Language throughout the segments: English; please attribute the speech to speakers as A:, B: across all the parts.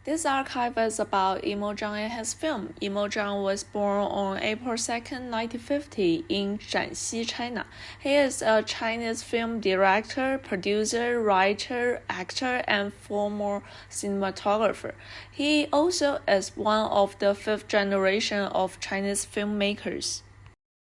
A: This archive is about Yimou Zhang and his film. Yimou Zhang was born on April 2nd, 1950 in Shanxi, China. He is a Chinese film director, producer, writer, actor, and former cinematographer. He also is one of the fifth generation of Chinese filmmakers.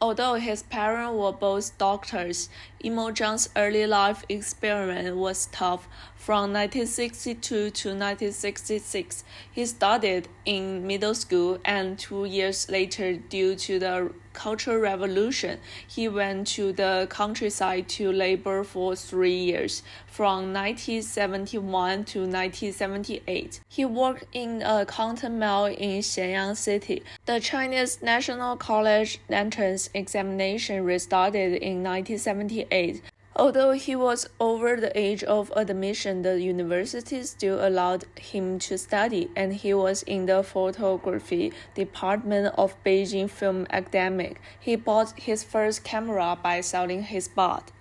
A: Although his parents were both doctors, Yimou Zhang's early life experiment was tough. From 1962 to 1966, he studied in middle school, and 2 years later, due to the Cultural Revolution, he went to the countryside to labor for 3 years, from 1971 to 1978. He worked in a cotton mill in Xianyang City. The Chinese National College entrance examination restarted in 1978. Although he was over the age of admission, the university still allowed him to study, and he was in the photography department of Beijing Film Academy. He bought his first camera by selling his bot.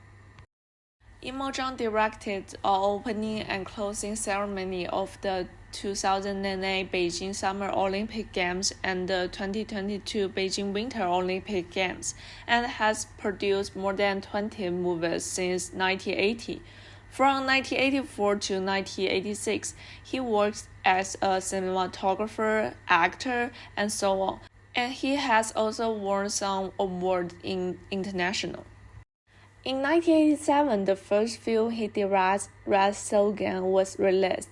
A: Yimou Zhang directed the opening and closing ceremony of the 2008 Beijing Summer Olympic Games and the 2022 Beijing Winter Olympic Games, and has produced more than 20 movies since 1980. From 1984 to 1986, he worked as a cinematographer, actor, and so on, and he has also won some awards international. In 1987, the first film he directed, Red Slogan, was released.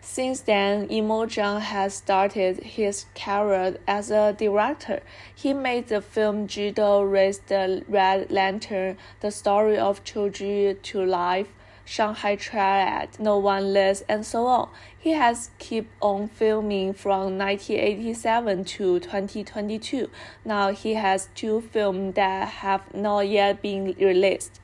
A: Since then, Yimou Zhang has started his career as a director. He made the film Jido Raise the Red Lantern, The Story of Chu to Life, Shanghai Triad, No One Lives, and so on. He has kept on filming from 1987 to 2022. Now he has 2 films that have not yet been released.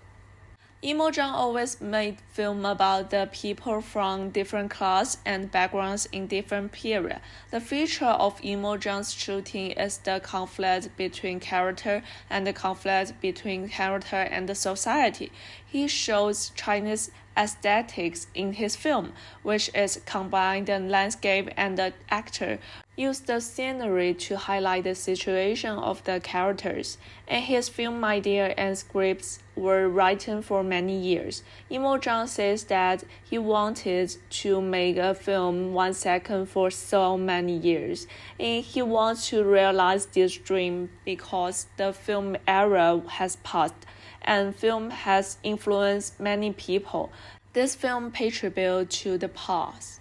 A: Yimou Zhang always made films about the people from different class and backgrounds in different periods. The feature of Yimou Zhang's shooting is the conflict between character and the conflict between character and the society. He shows Chinese aesthetics in his film, which is combine the landscape and the actor, use the scenery to highlight the situation of the characters, and his film idea and scripts were written for many years. Yimou Zhang says that he wanted to make a film 1 second for so many years, and he wants to realize this dream because the film era has passed, and film has influenced many people. This film pays tribute to the past.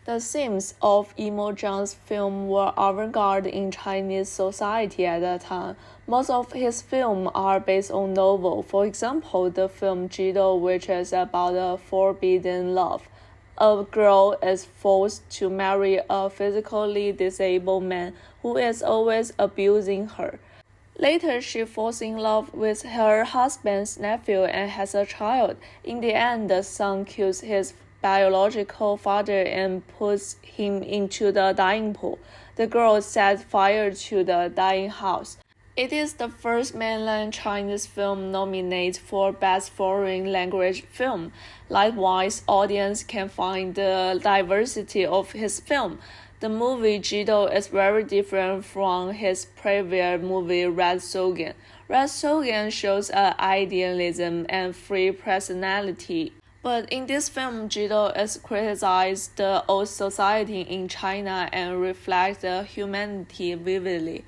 A: The themes of Yimou Zhang's film were avant-garde in Chinese society at that time. Most of his films are based on novel. For example, the film Jido, which is about a forbidden love. A girl is forced to marry a physically disabled man who is always abusing her. Later, she falls in love with her husband's nephew and has a child. In the end, the son kills his biological father and puts him into the dying pool. The girl sets fire to the dying house. It is the first mainland Chinese film nominated for Best Foreign Language Film. Likewise, audience can find the diversity of his film. The movie Jido is very different from his previous movie Red Slogan. Red Slogan shows idealism and free personality. But in this film, Jido is criticized the old society in China and reflects the humanity vividly.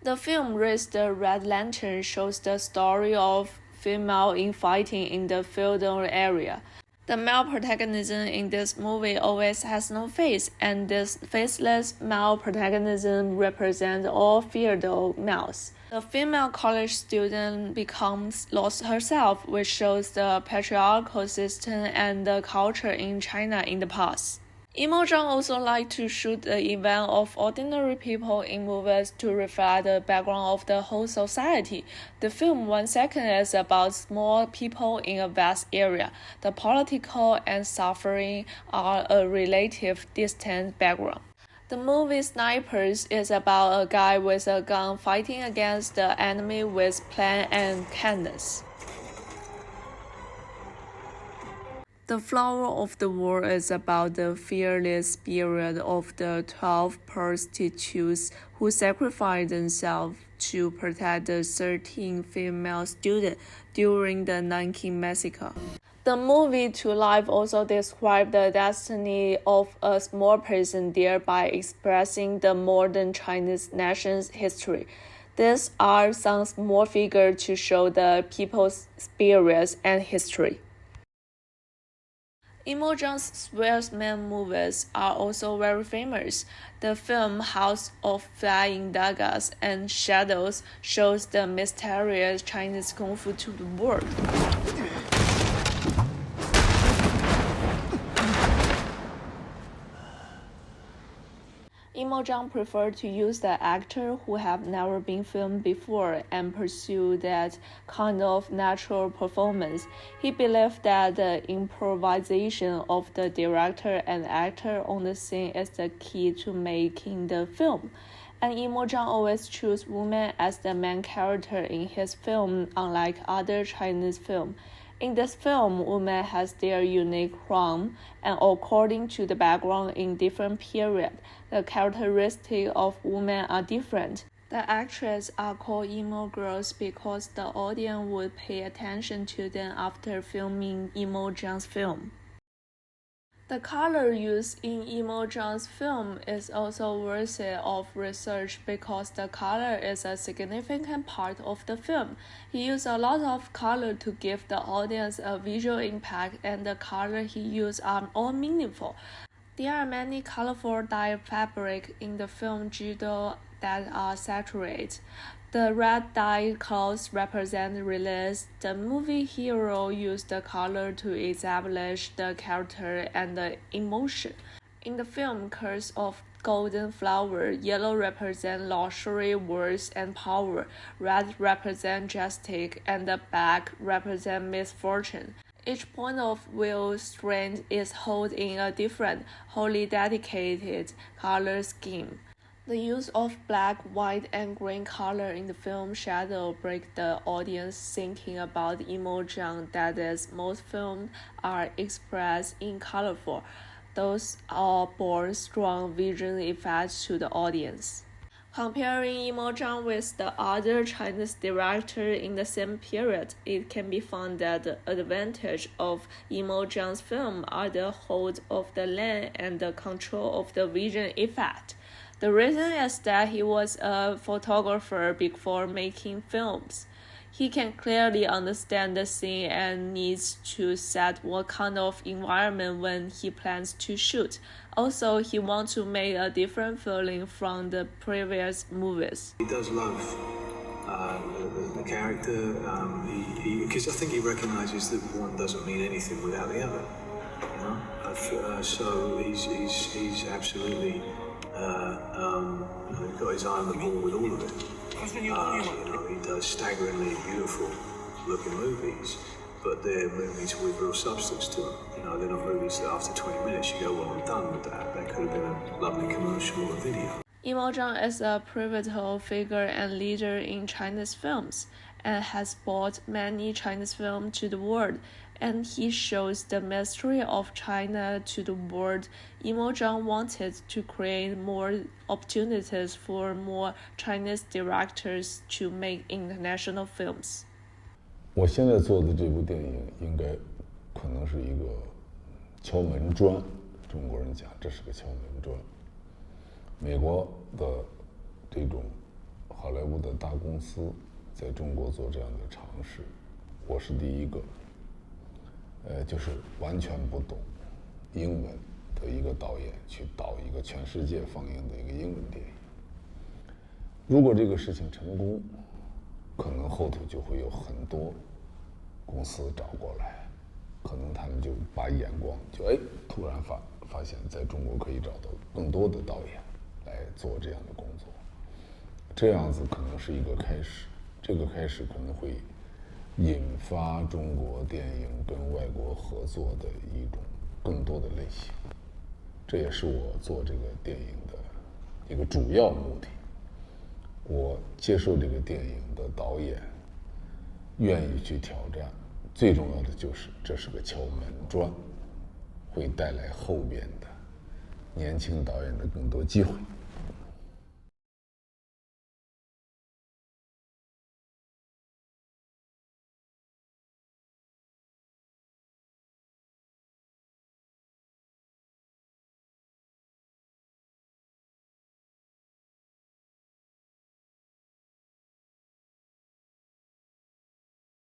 A: The film Raise the Red Lantern shows the story of female infighting in the feudal area. The male protagonism in this movie always has no face, and this faceless male protagonism represents all feudal males. The female college student becomes lost herself, which shows the patriarchal system and the culture in China in the past. Yimou Zhang also liked to shoot the event of ordinary people in movies to reflect the background of the whole society. The film 1 second is about small people in a vast area. The political and suffering are a relative distant background. The movie Snipers is about a guy with a gun fighting against the enemy with plan and kindness. The Flower of the World is about the fearless spirit of the 12 prostitutes who sacrificed themselves to protect the 13 female students during the Nanking Massacre. The movie To Life also described the destiny of a small person, thereby expressing the modern Chinese nation's history. These are some small figures to show the people's spirits and history. Yimou Zhang's swordsman movies are also very famous. The film House of Flying Daggers and Shadows shows the mysterious Chinese kung fu to the world. Yimou Zhang preferred to use the actor who have never been filmed before and pursue that kind of natural performance. He believed that the improvisation of the director and actor on the scene is the key to making the film. And Yimou Zhang always chose women as the main character in his film, unlike other Chinese films. In this film, women has their unique role, and according to the background in different periods, the characteristics of women are different. The actresses are called emo girls because the audience would pay attention to them after filming Yimou Zhang's film. The color used in Yimou Zhang's film is also worthy of research because the color is a significant part of the film. He used a lot of color to give the audience a visual impact, and the color he used are all meaningful. There are many colorful dye fabric in the film Judo that are saturated. The red dye clothes represent release. The movie hero used the color to establish the character and the emotion. In the film Curse of Golden Flower, yellow represents luxury, worth, and power, red represents justice, and the black represents misfortune. Each point of view strand is held in a different, wholly dedicated color scheme. The use of black, white, and green color in the film Shadow break the audience thinking about Yimou Zhang. That is, most films are expressed in colorful. Those are bring strong visual effects to the audience. Comparing Yimou Zhang with the other Chinese directors in the same period, it can be found that the advantage of Yimou Zhang's film are the hold of the lens and the control of the visual effect. The reason is that he was a photographer before making films. He can clearly understand the scene and needs to set what kind of environment when he plans to shoot. Also, he wants to make a different feeling from the previous movies.
B: He does love the character, because I think he recognizes that one doesn't mean anything without the other. You know? So he's absolutely got his eye on the ball with all of it. He does staggeringly beautiful looking movies, but they're movies with real substance to them. They're not movies that after 20 minutes you go, well, I'm done with that. That could have been a lovely commercial or video.
A: Yimou Zhang is a pivotal figure and leader in Chinese films and has brought many Chinese films to the world, and he shows the mystery of China to the world. Yimou Zhang wanted to create more opportunities for more Chinese directors to make international films.
C: 我现在做的这部电影应该可能是一个敲门砖，中国人讲这是个敲门砖。美国的这种好莱坞的大公司在中国做这样的尝试，我是第一个。就是完全不懂英文的一个导演去导一个全世界放映的一个英文电影。如果这个事情成功，可能后头就会有很多公司找过来，可能他们就把眼光就突然发现在中国可以找到更多的导演来做这样的工作，这样子可能是一个开始，这个开始可能会引发中国电影跟外国合作的一种更多的类型，这也是我做这个电影的一个主要目的。我接受这个电影的导演愿意去挑战，最重要的就是这是个敲门砖。会带来后边的年轻导演的更多机会。